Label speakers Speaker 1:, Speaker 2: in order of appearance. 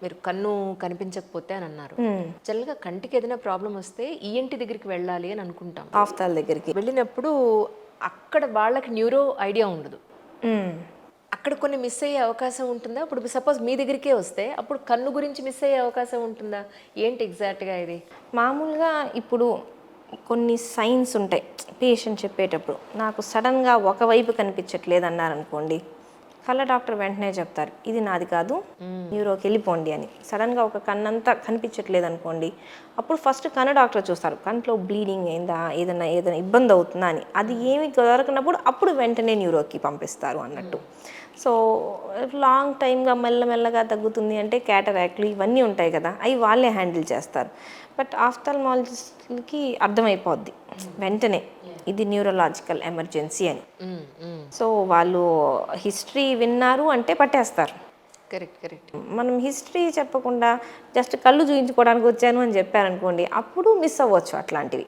Speaker 1: మీరు కన్ను కనిపించకపోతే అని అన్నారు. జనరల్గా కంటికి ఏదైనా ప్రాబ్లం వస్తే ఈఎన్టీ దగ్గరికి వెళ్ళాలి అని అనుకుంటాం.
Speaker 2: ఆఫ్తాల్ దగ్గరికి
Speaker 1: వెళ్ళినప్పుడు అక్కడ వాళ్ళకి న్యూరో ఐడియా ఉండదు. అక్కడ కొన్ని మిస్ అయ్యే అవకాశం ఉంటుందా? ఇప్పుడు సపోజ్ మీ దగ్గరికే వస్తే అప్పుడు కన్ను గురించి మిస్ అయ్యే అవకాశం ఉంటుందా? ఏంటి ఎగ్జాక్ట్గా ఇది?
Speaker 2: మామూలుగా ఇప్పుడు కొన్ని సైన్స్ ఉంటాయి పేషెంట్ చెప్పేటప్పుడు. నాకు సడన్గా ఒకవైపు కనిపించట్లేదు అన్నారనుకోండి, కళ్ళ డాక్టర్ వెంటనే చెప్తారు ఇది నాది కాదు, న్యూరోకి వెళ్ళిపోండి అని. సడన్గా ఒక కన్నంతా కనిపించట్లేదు అనుకోండి, అప్పుడు ఫస్ట్ కన్ను డాక్టర్ చూస్తారు కంట్లో బ్లీడింగ్ అయిందా, ఏదైనా ఇబ్బంది అవుతుందా అని. అది ఏమి దొరకనప్పుడు అప్పుడు వెంటనే న్యూరోకి పంపిస్తారు అన్నట్టు. సో లాంగ్ టైమ్గా మెల్లమెల్లగా తగ్గుతుంది అంటే క్యాటరాక్ట్లు ఇవన్నీ ఉంటాయి కదా, అవి వాళ్ళే హ్యాండిల్ చేస్తారు. బట్ ఆఫ్థాల్మాలజిస్ట్కి అర్థమైపోద్ది వెంటనే ఇది న్యూరలాజికల్ ఎమర్జెన్సీ అని. సో వాళ్ళు హిస్టరీ విన్నారు అంటే పట్టేస్తారు.
Speaker 1: కరెక్ట్.
Speaker 2: మనం హిస్టరీ చెప్పకుండా జస్ట్ కళ్ళు చూయించుకోవడానికి వచ్చాను అని చెప్పారనుకోండి, అప్పుడు మిస్ అవ్వచ్చు అట్లాంటివి.